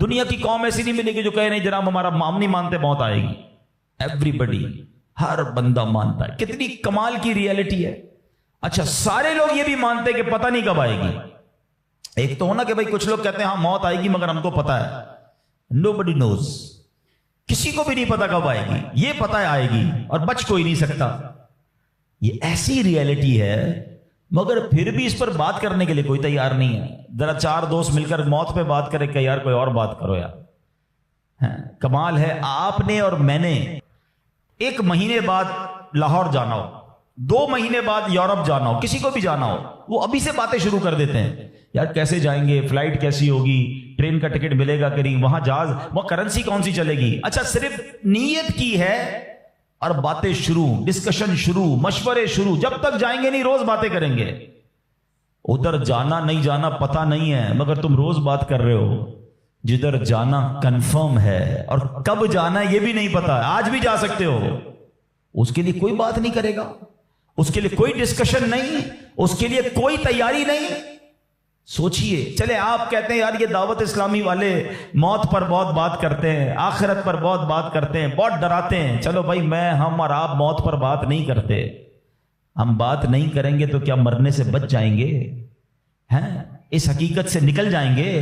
دنیا کی قوم ایسی نہیں ملے گی جو کہے نہیں جناب ہمارا ہم نہیں مانتے موت آئے گی. ایوری بڈی، ہر بندہ مانتا ہے. کتنی کمال کی ریئلٹی ہے. اچھا سارے لوگ یہ بھی مانتے کہ پتہ نہیں کب آئے گی. ایک تو ہونا کہ بھائی کچھ لوگ کہتے ہیں ہاں موت آئے گی مگر ہم کو پتا ہے. Nobody knows. کسی کو بھی نہیں پتا کب آئے گی. یہ پتا ہے آئے گی اور بچ کوئی نہیں سکتا. یہ ایسی ریئلٹی ہے مگر پھر بھی اس پر بات کرنے کے لیے کوئی تیار نہیں ہے. ذرا چار دوست مل کر موت پہ بات کرے کہ یار کوئی اور بات کرو یار. کمال ہے آپ نے اور میں نے 1 مہینے بعد لاہور جانا ہو، 2 مہینے بعد یورپ جانا ہو، کسی کو بھی جانا ہو، وہ ابھی سے باتیں شروع کر دیتے ہیں. یار کیسے جائیں گے، فلائٹ کیسی ہوگی، ٹرین کا ٹکٹ ملے گا کہ نہیں، وہاں جہاز، وہ کرنسی کون سی چلے گی. اچھا صرف نیت کی ہے اور باتیں شروع، ڈسکشن شروع، مشورے شروع. جب تک جائیں گے نہیں روز باتیں کریں گے. ادھر جانا نہیں جانا پتہ نہیں ہے مگر تم روز بات کر رہے ہو. جدھر جانا کنفرم ہے اور کب جانا یہ بھی نہیں پتا. آج بھی جا سکتے ہو. اس کے لیے کوئی بات نہیں کرے گا، اس کے لیے کوئی ڈسکشن نہیں، اس کے لیے کوئی تیاری نہیں. سوچئے. چلے آپ کہتے ہیں یار یہ دعوت اسلامی والے موت پر بہت بات کرتے ہیں، آخرت پر بہت بات کرتے ہیں، بہت ڈراتے ہیں. چلو بھائی ہم اور آپ موت پر بات نہیں کرتے. ہم بات نہیں کریں گے تو کیا مرنے سے بچ جائیں گے؟ ہیں اس حقیقت سے نکل جائیں گے.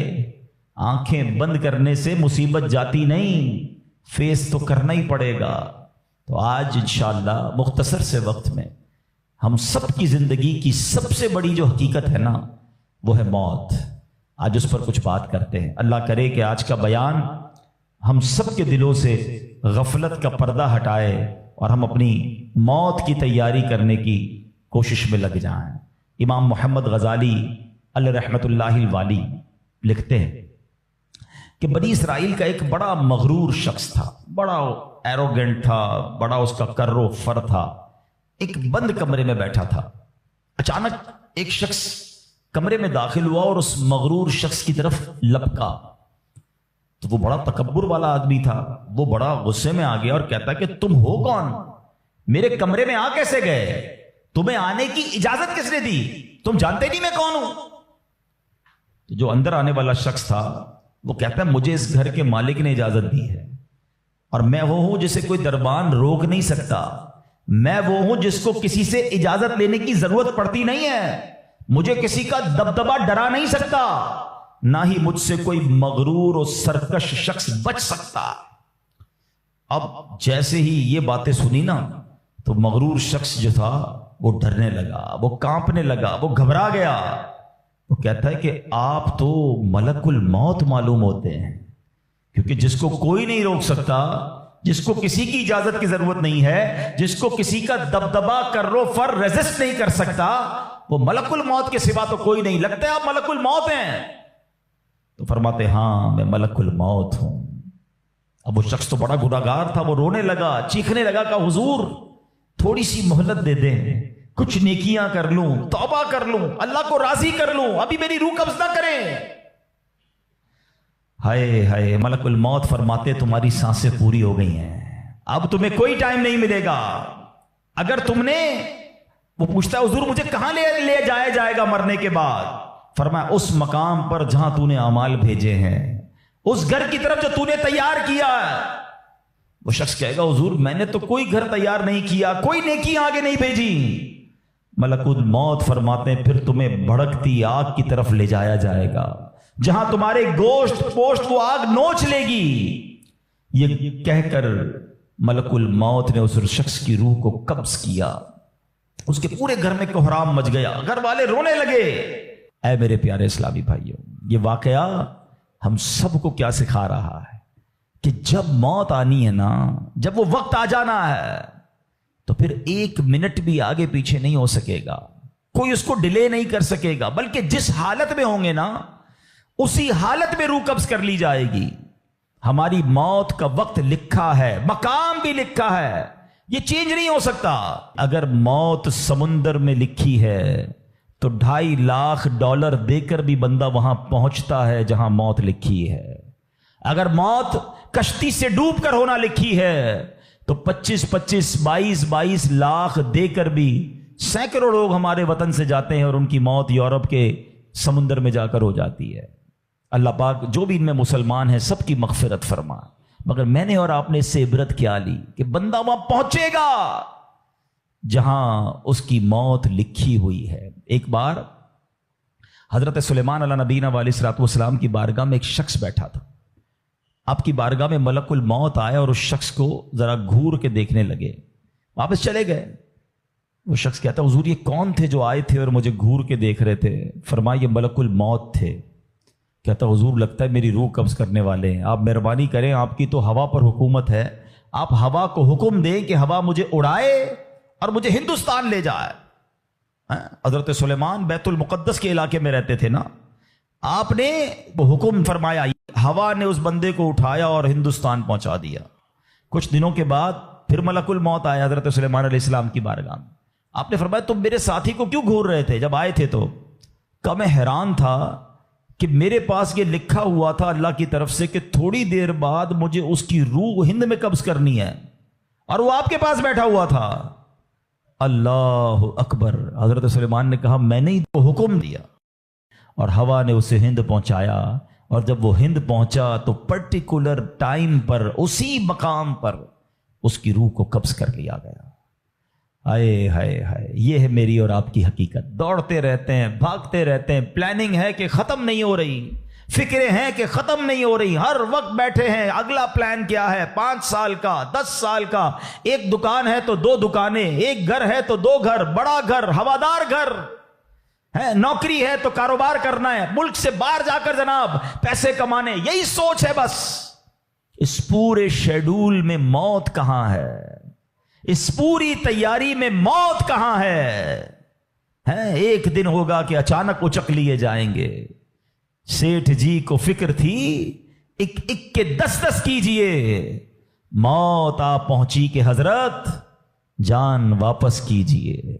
آنکھیں بند کرنے سے مصیبت جاتی نہیں، فیس تو کرنا ہی پڑے گا. تو آج انشاءاللہ مختصر سے وقت میں ہم سب کی زندگی کی سب سے بڑی جو حقیقت ہے نا وہ ہے موت. آج اس پر کچھ بات کرتے ہیں. اللہ کرے کہ آج کا بیان ہم سب کے دلوں سے غفلت کا پردہ ہٹائے اور ہم اپنی موت کی تیاری کرنے کی کوشش میں لگ جائیں. امام محمد غزالی علیہ رحمت اللہ الوالی لکھتے ہیں کہ بنی اسرائیل کا ایک بڑا مغرور شخص تھا، بڑا ایروگنٹ تھا، بڑا اس کا کر و فر تھا. ایک بند کمرے میں بیٹھا تھا. اچانک ایک شخص کمرے میں داخل ہوا اور اس مغرور شخص کی طرف لپکا. تو وہ بڑا تکبر والا آدمی تھا. وہ بڑا غصے میں آ گیا اور کہتا کہ تم ہو کون؟ میرے کمرے میں آ کیسے گئے؟ تمہیں آنے کی اجازت کس نے دی؟ تم جانتے نہیں میں کون ہوں؟ جو اندر آنے والا شخص تھا وہ کہتا ہے مجھے اس گھر کے مالک نے اجازت دی ہے اور میں وہ ہوں جسے کوئی دربان روک نہیں سکتا. میں وہ ہوں جس کو کسی سے اجازت لینے کی ضرورت پڑتی نہیں ہے. مجھے کسی کا دبدبا ڈرا نہیں سکتا، نہ ہی مجھ سے کوئی مغرور اور سرکش شخص بچ سکتا. اب جیسے ہی یہ باتیں سنی نا تو مغرور شخص جو تھا وہ ڈرنے لگا، وہ کانپنے لگا، وہ گھبرا گیا. وہ کہتا ہے کہ آپ تو ملک الموت معلوم ہوتے ہیں، کیونکہ جس کو کوئی نہیں روک سکتا، جس کو کسی کی اجازت کی ضرورت نہیں ہے، جس کو کسی کا دبدبا کرو فر ریزسٹ نہیں کر سکتا، وہ ملک الموت کے سوا تو کوئی نہیں. لگتا ہے آپ ملک الموت ہیں؟ تو فرماتے ہاں میں ملک الموت ہوں. اب وہ شخص تو بڑا گناہگار تھا، وہ رونے لگا، چیخنے لگا کہ حضور تھوڑی سی مہلت دے دیں، کچھ نیکیاں کر لوں، توبہ کر لوں، اللہ کو راضی کر لوں، ابھی میری روح قبض نہ کریں. ہائے ہائے. ملک الموت فرماتے تمہاری سانسیں پوری ہو گئی ہیں، اب تمہیں کوئی ٹائم نہیں ملے گا. اگر تم نے، وہ پوچھتا ہے حضور مجھے کہاں لے جایا جائے گا مرنے کے بعد؟ فرمایا اس مقام پر جہاں تو نے اعمال بھیجے ہیں، اس گھر کی طرف جو تو نے تیار کیا ہے. وہ شخص کہے گا حضور میں نے تو کوئی گھر تیار نہیں کیا، کوئی نیکی آگے نہیں بھیجی. ملک الموت فرماتے ہیں پھر تمہیں بھڑکتی آگ کی طرف لے جایا جائے گا، جہاں تمہارے گوشت پوشت وہ آگ نوچ لے گی. یہ کہہ کر ملک الموت نے اس شخص کی روح کو قبض کیا. اس کے پورے گھر میں کوہرام مچ گیا، گھر والے رونے لگے. اے میرے پیارے اسلامی بھائیوں، یہ واقعہ ہم سب کو کیا سکھا رہا ہے کہ جب موت آنی ہے نا، جب وہ وقت آ جانا ہے تو پھر 1 منٹ بھی آگے پیچھے نہیں ہو سکے گا، کوئی اس کو ڈیلے نہیں کر سکے گا، بلکہ جس حالت میں ہوں گے نا اسی حالت میں روح قبض کر لی جائے گی. ہماری موت کا وقت لکھا ہے، مقام بھی لکھا ہے، یہ چینج نہیں ہو سکتا. اگر موت سمندر میں لکھی ہے تو $2.5 لاکھ دے کر بھی بندہ وہاں پہنچتا ہے جہاں موت لکھی ہے. اگر موت کشتی سے ڈوب کر ہونا لکھی ہے تو 22 لاکھ دے کر بھی سینکڑوں لوگ ہمارے وطن سے جاتے ہیں اور ان کی موت یورپ کے سمندر میں جا کر ہو جاتی ہے۔ اللہ پاک جو بھی ان میں مسلمان ہیں سب کی مغفرت فرما، مگر میں نے اور آپ نے اس سے عبرت کیا لی کہ بندہ وہاں پہنچے گا جہاں اس کی موت لکھی ہوئی ہے۔ ایک بار حضرت سلیمان علیہ نبینا علیہ الصلوۃ والسلام کی بارگاہ میں ایک شخص بیٹھا تھا۔ آپ کی بارگاہ میں ملک الموت آیا اور اس شخص کو ذرا گھور کے دیکھنے لگے، واپس چلے گئے۔ وہ شخص کہتا حضور یہ کون تھے جو آئے تھے اور مجھے گھور کے دیکھ رہے تھے؟ فرمایا یہ ملک الموت تھے۔ کہتا حضور لگتا ہے میری روح قبض کرنے والے ہیں، آپ مہربانی کریں، آپ کی تو ہوا پر حکومت ہے، آپ ہوا کو حکم دیں کہ ہوا مجھے اڑائے اور مجھے ہندوستان لے جائے۔ حضرت سلیمان بیت المقدس کے علاقے میں رہتے تھے نا، آپ نے وہ حکم فرمایا، ہوا نے اس بندے کو اٹھایا اور ہندوستان پہنچا دیا۔ کچھ دنوں کے بعد پھر ملک الموت آیا حضرت سلیمان علیہ السلام کی بارگاہ میں۔ آپ نے فرمایا تم میرے ساتھی کو کیوں گھور رہے تھے جب آئے تھے تو؟ کہ میں حیران تھا کہ میرے پاس یہ لکھا ہوا تھا اللہ کی طرف سے کہ تھوڑی دیر بعد مجھے اس کی روح ہند میں قبض کرنی ہے، اور وہ آپ کے پاس بیٹھا ہوا تھا۔ اللہ اکبر۔ حضرت سلیمان نے کہا میں نے ہی تو حکم دیا، اور ہوا نے اسے ہند پہنچایا، اور جب وہ ہند پہنچا تو پرٹیکولر ٹائم پر اسی مقام پر اس کی روح کو قبض کر لیا گیا۔ ہائے ہائے ہائے، یہ ہے میری اور آپ کی حقیقت۔ دوڑتے رہتے ہیں، بھاگتے رہتے ہیں، پلاننگ ہے کہ ختم نہیں ہو رہی، فکریں ہیں کہ ختم نہیں ہو رہی، ہر وقت بیٹھے ہیں اگلا پلان کیا ہے، 5 سال کا، 10 سال کا، ایک دکان ہے تو 2 دکانیں، ایک گھر ہے تو 2 گھر، بڑا گھر، ہوادار گھر ہے، نوکری ہے تو کاروبار کرنا ہے، ملک سے باہر جا کر جناب پیسے کمانے، یہی سوچ ہے بس۔ اس پورے شیڈول میں موت کہاں ہے؟ اس پوری تیاری میں موت کہاں ہے؟ ایک دن ہوگا کہ اچانک اچک لیے جائیں گے۔ سیٹھ جی کو فکر تھی ایک ایک کے 10 کیجئے، موت آ پہنچی کہ حضرت جان واپس کیجئے۔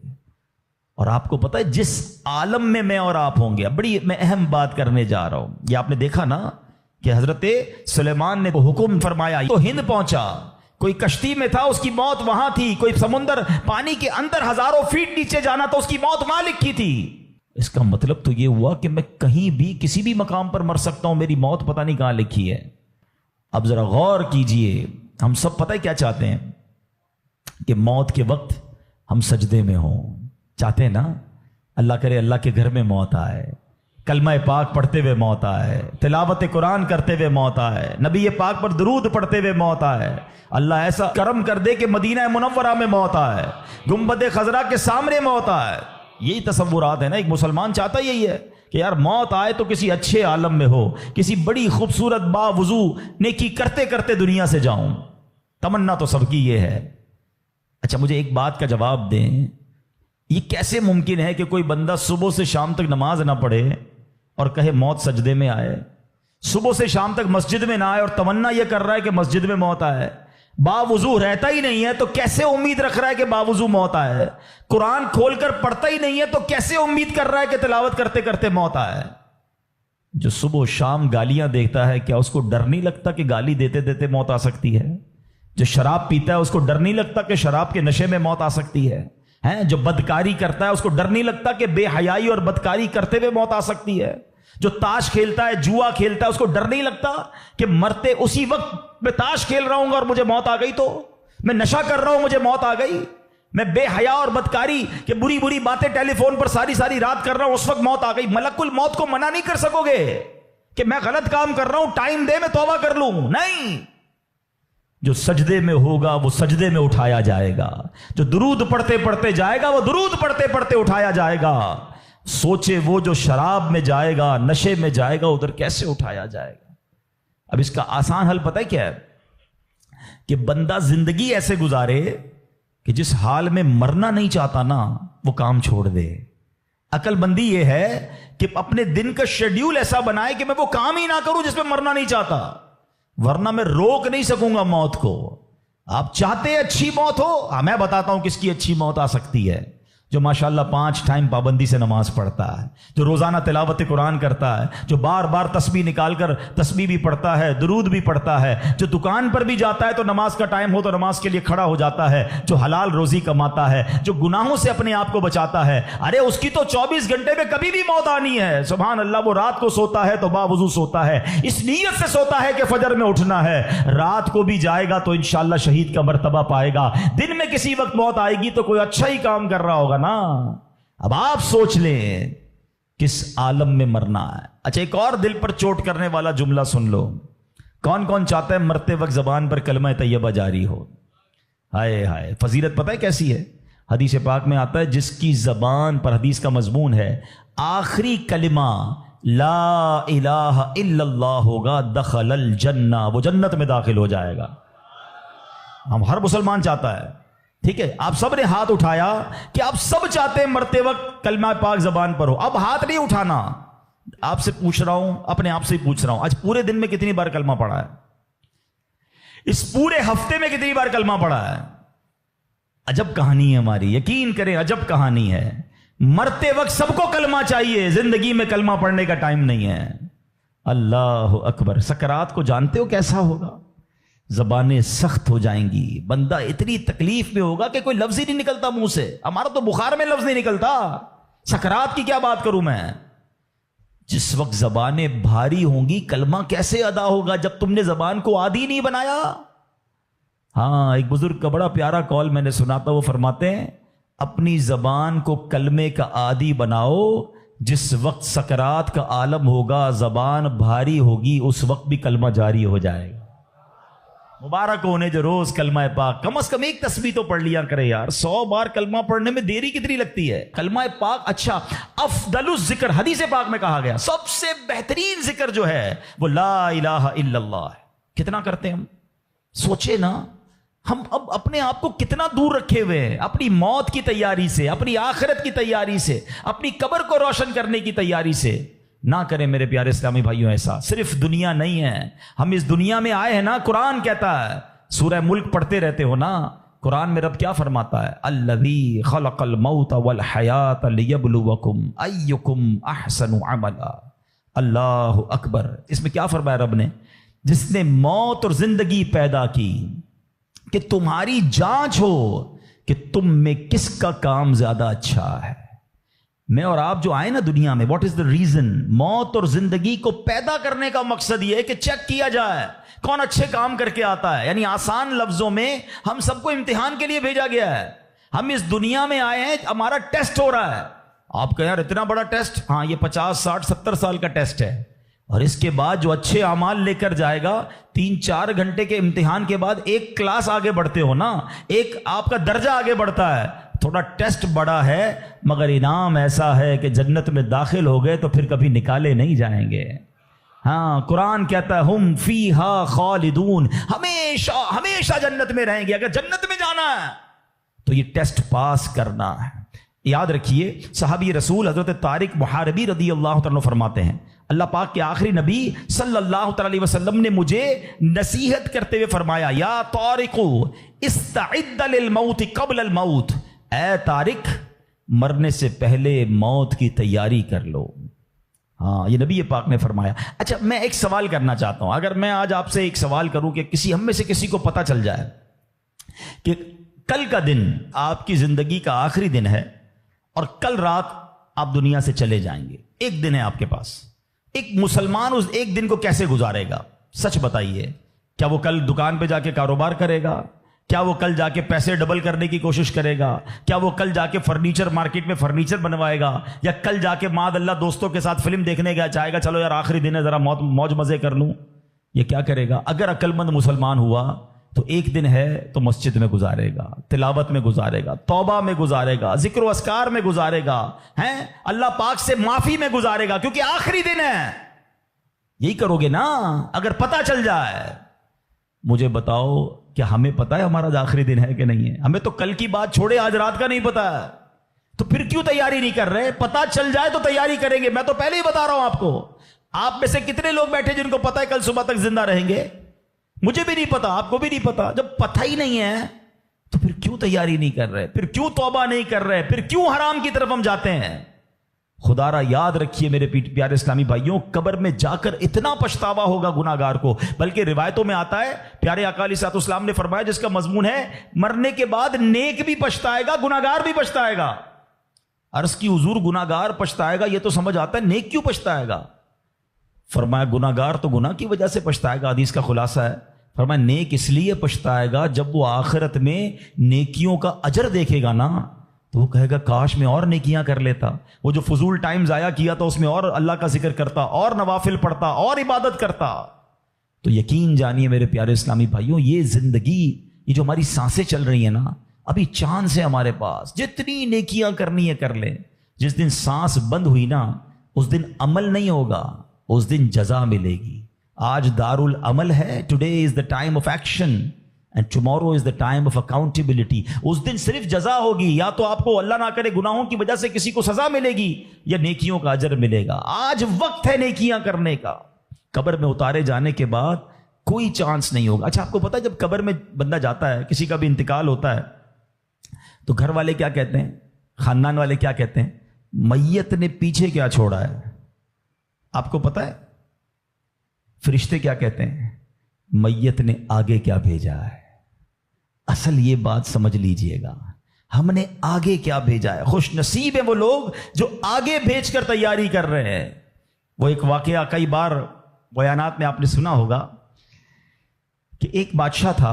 اور آپ کو پتا ہے جس عالم میں میں اور آپ ہوں گے، بڑی میں اہم بات کرنے جا رہا ہوں، یہ آپ نے دیکھا نا کہ حضرت سلیمان نے وہ حکم فرمایا تو ہند پہنچا، کوئی کشتی میں تھا اس کی موت وہاں تھی، کوئی سمندر پانی کے اندر ہزاروں فیٹ نیچے جانا تو اس کی موت وہاں لکھی تھی۔ اس کا مطلب تو یہ ہوا کہ میں کہیں بھی کسی بھی مقام پر مر سکتا ہوں، میری موت پتہ نہیں کہاں لکھی ہے۔ اب ذرا غور کیجئے، ہم سب پتہ ہے کیا چاہتے ہیں کہ موت کے وقت ہم سجدے میں ہوں، چاہتے ہیں نا؟ اللہ کرے اللہ کے گھر میں موت آئے، کلمہ پاک پڑھتے ہوئے موت آئے، تلاوت قرآن کرتے ہوئے موت آئے، نبی پاک پر درود پڑھتے ہوئے موت آئے، اللہ ایسا کرم کر دے کہ مدینہ منورہ میں موت آئے، گنبد خضرا کے سامنے موت آئے۔ یہی تصورات ہے نا، ایک مسلمان چاہتا یہی ہے کہ یار موت آئے تو کسی اچھے عالم میں ہو، کسی بڑی خوبصورت باوضو نیکی کرتے کرتے دنیا سے جاؤں، تمنا تو سب کی یہ ہے۔ اچھا مجھے ایک بات کا جواب دیں، یہ کیسے ممکن ہے کہ کوئی بندہ صبح سے شام تک نماز نہ پڑھے اور کہے موت سجدے میں آئے، صبح سے شام تک مسجد میں نہ آئے اور تمنا یہ کر رہا ہے کہ مسجد میں موت آئے، باوضو رہتا ہی نہیں ہے تو کیسے امید رکھ رہا ہے کہ باوضو موت آئے، قرآن کھول کر پڑھتا ہی نہیں ہے تو کیسے امید کر رہا ہے کہ تلاوت کرتے کرتے موت آئے؟ جو صبح و شام گالیاں دیکھتا ہے کیا اس کو ڈر نہیں لگتا کہ گالی دیتے دیتے موت آ سکتی ہے؟ جو شراب پیتا ہے اس کو ڈر نہیں لگتا کہ شراب کے نشے میں موت آ سکتی ہے؟ جو بدکاری کرتا ہے اس کو ڈر نہیں لگتا کہ بے حیائی اور بدکاری کرتے ہوئے موت آ سکتی ہے؟ جو تاش کھیلتا ہے، جوا کھیلتا ہے، اس کو ڈر نہیں لگتا کہ مرتے اسی وقت میں تاش کھیل رہا ہوں گا اور مجھے موت آ گئی، تو میں نشہ کر رہا ہوں مجھے موت آ گئی، میں بے حیا اور بدکاری کہ بری بری باتیں ٹیلی فون پر ساری ساری رات کر رہا ہوں اس وقت موت آ گئی۔ ملک الموت کو منع نہیں کر سکو گے کہ میں غلط کام کر رہا ہوں، ٹائم دے میں توبہ کر لوں، نہیں۔ جو سجدے میں ہوگا وہ سجدے میں اٹھایا جائے گا، جو درود پڑھتے پڑھتے جائے گا وہ درود پڑھتے پڑھتے اٹھایا جائے گا۔ سوچے وہ جو شراب میں جائے گا، نشے میں جائے گا، ادھر کیسے اٹھایا جائے گا؟ اب اس کا آسان حل پتہ ہے کیا ہے؟ کہ بندہ زندگی ایسے گزارے کہ جس حال میں مرنا نہیں چاہتا نا وہ کام چھوڑ دے۔ عقل بندی یہ ہے کہ اپنے دن کا شیڈیول ایسا بنائے کہ میں وہ کام ہی نہ کروں جس میں مرنا نہیں چاہتا، ورنہ میں روک نہیں سکوں گا موت کو۔ آپ چاہتے اچھی موت ہو؟ میں بتاتا ہوں کس کی اچھی موت آ سکتی ہے۔ جو ماشاءاللہ 5 ٹائم پابندی سے نماز پڑھتا ہے، جو روزانہ تلاوت قرآن کرتا ہے، جو بار بار تسبیح نکال کر تسبیح بھی پڑھتا ہے، درود بھی پڑھتا ہے، جو دکان پر بھی جاتا ہے تو نماز کا ٹائم ہو تو نماز کے لیے کھڑا ہو جاتا ہے، جو حلال روزی کماتا ہے، جو گناہوں سے اپنے آپ کو بچاتا ہے، ارے اس کی تو 24 گھنٹے میں کبھی بھی موت آنی ہے، سبحان اللہ۔ وہ رات کو سوتا ہے تو باوضو سوتا ہے، اس نیت سے سوتا ہے کہ فجر میں اٹھنا ہے، رات کو بھی جائے گا تو انشاءاللہ شہید کا مرتبہ پائے گا، دن میں کسی وقت موت آئے گی تو کوئی اچھا ہی کام کر رہا ہوگا نا۔ اب آپ سوچ لیں کس عالم میں مرنا ہے۔ اچھا ایک اور دل پر چوٹ کرنے والا جملہ سن لو، کون کون چاہتا ہے مرتے وقت زبان پر کلمہ طیبہ جاری ہو؟ ہائے ہائے، فضیلت پتہ ہے کیسی ہے؟ حدیث پاک میں آتا ہے جس کی زبان پر، حدیث کا مضمون ہے، آخری کلمہ لا الہ الا اللہ ہوگا، دخل الجنہ، وہ جنت میں داخل ہو جائے گا۔ ہم ہر مسلمان چاہتا ہے، ٹھیک ہے؟ آپ سب نے ہاتھ اٹھایا کہ آپ سب چاہتے ہیں مرتے وقت کلمہ پاک زبان پر ہو۔ اب ہاتھ نہیں اٹھانا، آپ سے پوچھ رہا ہوں، اپنے آپ سے ہی پوچھ رہا ہوں، آج پورے دن میں کتنی بار کلمہ پڑھا ہے؟ اس پورے ہفتے میں کتنی بار کلمہ پڑھا ہے؟ عجب کہانی ہے ہماری، یقین کریں عجب کہانی ہے۔ مرتے وقت سب کو کلمہ چاہیے، زندگی میں کلمہ پڑھنے کا ٹائم نہیں ہے۔ اللہ اکبر۔ سکرات کو جانتے ہو کیسا ہوگا؟ زبانیں سخت ہو جائیں گی، بندہ اتنی تکلیف میں ہوگا کہ کوئی لفظ ہی نہیں نکلتا منہ سے۔ ہمارا تو بخار میں لفظ نہیں نکلتا، سکرات کی کیا بات کروں میں۔ جس وقت زبانیں بھاری ہوں گی کلمہ کیسے ادا ہوگا جب تم نے زبان کو عادی نہیں بنایا؟ ہاں، ایک بزرگ کا بڑا پیارا قول میں نے سنا تھا، وہ فرماتے ہیں اپنی زبان کو کلمے کا عادی بناؤ، جس وقت سکرات کا عالم ہوگا زبان بھاری ہوگی اس وقت بھی کلمہ جاری ہو جائے گا۔ مبارک ہونے جو روز کلمہ پاک، کم از کم ایک تسبیح تو پڑھ لیا کرے یار۔ 100 بار کلمہ پڑھنے میں دیری کتنی لگتی ہے؟ کلمہ پاک اچھا، افضل الذکر، حدیث پاک میں کہا گیا سب سے بہترین ذکر جو ہے وہ لا الہ الا اللہ ہے۔ کتنا کرتے ہیں ہم؟ سوچے نا، ہم اب اپنے آپ کو کتنا دور رکھے ہوئے ہیں اپنی موت کی تیاری سے، اپنی آخرت کی تیاری سے، اپنی قبر کو روشن کرنے کی تیاری سے۔ نہ کریں میرے پیارے اسلامی بھائیوں ایسا۔ صرف دنیا نہیں ہے، ہم اس دنیا میں آئے ہیں نا، قرآن کہتا ہے، سورہ ملک پڑھتے رہتے ہو نا، قرآن میں رب کیا فرماتا ہے؟ الذی خلق الموت والحیات لیبلوکم ایکم احسن عملا۔ اللہ اکبر۔ اس میں کیا فرمایا رب نے؟ جس نے موت اور زندگی پیدا کی کہ تمہاری جانچ ہو کہ تم میں کس کا کام زیادہ اچھا ہے۔ میں اور آپ جو آئے نا دنیا میں، واٹ از دا ریزن؟ موت اور زندگی کو پیدا کرنے کا مقصد یہ ہے کہ چیک کیا جائے کون اچھے کام کر کے آتا ہے۔ یعنی آسان لفظوں میں ہم سب کو امتحان کے لیے بھیجا گیا ہے۔ ہم اس دنیا میں آئے ہیں، ہمارا ٹیسٹ ہو رہا ہے۔ آپ کہیں یار اتنا بڑا ٹیسٹ؟ ہاں، یہ 50 60 70 سال کا ٹیسٹ ہے، اور اس کے بعد جو اچھے اعمال لے کر جائے گا، 3-4 گھنٹے کے امتحان کے بعد ایک کلاس آگے بڑھتے ہو نا، ایک آپ کا درجہ آگے بڑھتا ہے۔ تھوڑا ٹیسٹ بڑا ہے مگر انعام ایسا ہے کہ جنت میں داخل ہو گئے تو پھر کبھی نکالے نہیں جائیں گے۔ ہاں، قرآن کہتا ہے ہم فیہا خالدون، ہمیشہ ہمیشہ جنت میں رہیں گے۔ اگر جنت میں جانا ہے تو یہ ٹیسٹ پاس کرنا ہے۔ یاد رکھیے، صحابی رسول حضرت طارق محاربی رضی اللہ تعالیٰ فرماتے ہیں، اللہ پاک کے آخری نبی صلی اللہ تعالی علیہ وسلم نے مجھے نصیحت کرتے ہوئے فرمایا، یا طارق استعد للموت قبل الموت، اے طارق مرنے سے پہلے موت کی تیاری کر لو۔ ہاں، یہ نبی پاک نے فرمایا۔ اچھا، میں ایک سوال کرنا چاہتا ہوں، اگر میں آج آپ سے ایک سوال کروں کہ ہم میں سے کسی کو پتہ چل جائے کہ کل کا دن آپ کی زندگی کا آخری دن ہے اور کل رات آپ دنیا سے چلے جائیں گے، ایک دن ہے آپ کے پاس، ایک مسلمان اس ایک دن کو کیسے گزارے گا؟ سچ بتائیے، کیا وہ کل دکان پہ جا کے کاروبار کرے گا؟ کیا وہ کل جا کے پیسے ڈبل کرنے کی کوشش کرے گا؟ کیا وہ کل جا کے فرنیچر مارکیٹ میں فرنیچر بنوائے گا؟ یا کل جا کے معاذ اللہ دوستوں کے ساتھ فلم دیکھنے گیا چاہے گا، چلو یار آخری دن ہے ذرا موج مزے کر لوں؟ یہ کیا کرے گا؟ اگر عقل مند مسلمان ہوا تو ایک دن ہے تو مسجد میں گزارے گا، تلاوت میں گزارے گا، توبہ میں گزارے گا، ذکر و اذکار میں گزارے گا، ہیں اللہ پاک سے معافی میں گزارے گا، کیونکہ آخری دن ہے۔ یہی کرو گے نا اگر پتہ چل جائے؟ مجھے بتاؤ کیا ہمیں پتا ہے ہمارا آخری دن ہے کہ نہیں ہے؟ ہمیں تو کل کی بات چھوڑے آج رات کا نہیں پتا ہے، تو پھر کیوں تیاری نہیں کر رہے؟ پتا چل جائے تو تیاری کریں گے۔ میں تو پہلے ہی بتا رہا ہوں آپ کو، آپ میں سے کتنے لوگ بیٹھے جن کو پتا ہے کل صبح تک زندہ رہیں گے؟ مجھے بھی نہیں پتا، آپ کو بھی نہیں پتا۔ جب پتہ ہی نہیں ہے تو پھر کیوں تیاری نہیں کر رہے؟ پھر کیوں توبہ نہیں کر رہے؟ پھر کیوں حرام کی طرف ہم جاتے ہیں؟ خدا را یاد رکھیے میرے پیارے اسلامی بھائیوں، قبر میں جا کر اتنا پچھتاوا ہوگا گناہگار کو، بلکہ روایتوں میں آتا ہے پیارے آقا علیہ الصلوۃ والسلام نے فرمایا جس کا مضمون ہے مرنے کے بعد نیک بھی پچھتائے گا گناہگار بھی پچھتائے گا۔ عرض کی حضور گناہگار پچھتائے گا یہ تو سمجھ آتا ہے، نیک کیوں پچھتائے گا؟ فرمایا گناہگار تو گناہ کی وجہ سے پچھتائے گا، حدیث کا خلاصہ ہے۔ فرمایا نیک اس لیے پچھتائے گا جب وہ آخرت میں نیکیوں کا اجر دیکھے گا نا، تو وہ کہے گا کاش میں اور نیکیاں کر لیتا، وہ جو فضول ٹائم ضائع کیا تھا اس میں اور اللہ کا ذکر کرتا، اور نوافل پڑھتا، اور عبادت کرتا۔ تو یقین جانیے میرے پیارے اسلامی بھائیوں، یہ زندگی، یہ جو ہماری سانسیں چل رہی ہیں نا، ابھی چاند سے ہمارے پاس، جتنی نیکیاں کرنی ہے کر لیں۔ جس دن سانس بند ہوئی نا، اس دن عمل نہیں ہوگا، اس دن جزا ملے گی۔ آج دار العمل ہے، today is the time of action and tomorrow is the time of accountability. اس دن صرف جزا ہوگی، یا تو آپ کو اللہ نہ کرے گناہوں کی وجہ سے کسی کو سزا ملے گی، یا نیکیوں کا اجر ملے گا۔ آج وقت ہے نیکیاں کرنے کا۔ قبر میں اتارے جانے کے بعد کوئی چانس نہیں ہوگا۔ اچھا آپ کو پتا ہے جب قبر میں بندہ جاتا ہے، کسی کا بھی انتقال ہوتا ہے، تو گھر والے کیا کہتے ہیں، خاندان والے کیا کہتے ہیں؟ میت نے پیچھے کیا چھوڑا ہے؟ آپ کو پتا ہے فرشتے کیا کہتے ہیں؟ میت نے آگے کیا بھیجا ہے۔ اصل یہ بات سمجھ لیجئے گا، ہم نے آگے کیا بھیجا ہے۔ خوش نصیب ہیں وہ لوگ جو آگے بھیج کر تیاری کر رہے ہیں۔ وہ ایک واقعہ کئی بار بیانات میں آپ نے سنا ہوگا کہ ایک بادشاہ تھا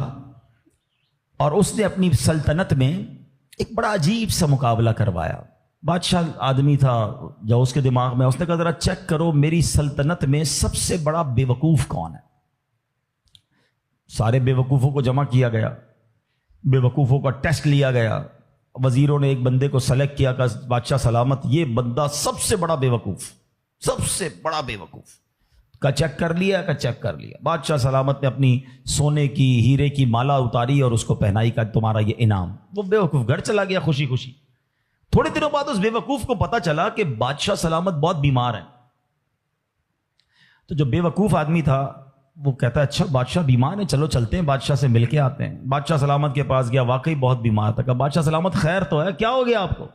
اور اس نے اپنی سلطنت میں ایک بڑا عجیب سا مقابلہ کروایا۔ بادشاہ آدمی تھا، جو اس کے دماغ میں، اس نے کہا ذرا چیک کرو میری سلطنت میں سب سے بڑا بے وقوف کون ہے۔ سارے بے وقوفوں کو جمع کیا گیا، بے وقوفوں کا ٹیسٹ لیا گیا، وزیروں نے ایک بندے کو سلیکٹ کیا کہ بادشاہ سلامت یہ بندہ سب سے بڑا بے وقوف، سب سے بڑا بے وقوف کا چیک کر لیا، کا چیک کر لیا۔ بادشاہ سلامت نے اپنی سونے کی ہیرے کی مالا اتاری اور اس کو پہنائی، کا تمہارا یہ انعام۔ وہ بے وقوف گھر چلا گیا خوشی خوشی۔ تھوڑے دنوں بعد اس بے وقوف کو پتا چلا کہ بادشاہ سلامت بہت بیمار ہیں۔ تو جو بے وقوف آدمی تھا وہ کہتا ہے اچھا بادشاہ بیمار ہیں، چلو چلتے ہیں بادشاہ سے مل کے آتے ہیں۔ بادشاہ سلامت کے پاس گیا، واقعی بہت بیمار تھا۔ کہا بادشاہ سلامت خیر تو ہے، کیا ہو گیا آپ کو؟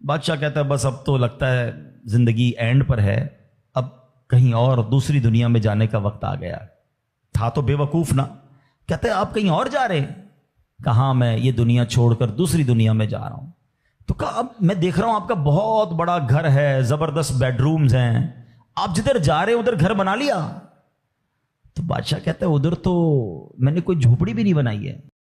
بادشاہ کہتا ہے بس اب تو لگتا ہے زندگی اینڈ پر ہے، اب کہیں اور دوسری دنیا میں جانے کا وقت آ گیا۔ تھا تو بے وقوف نا، کہتے ہیں آپ کہیں اور جا رہے ہیں؟ کہاں میں یہ دنیا چھوڑ کر دوسری دنیا میں جا رہا ہوں۔ تو کہا اب میں دیکھ رہا ہوں آپ کا بہت بڑا گھر ہے، زبردست بیڈ رومز ہیں، آپ جدھر جا رہے ہیں ادھر گھر بنا لیا؟ تو بادشاہ کہتا ہے ادھر تو میں نے کوئی جھوپڑی بھی نہیں بنائی ہے۔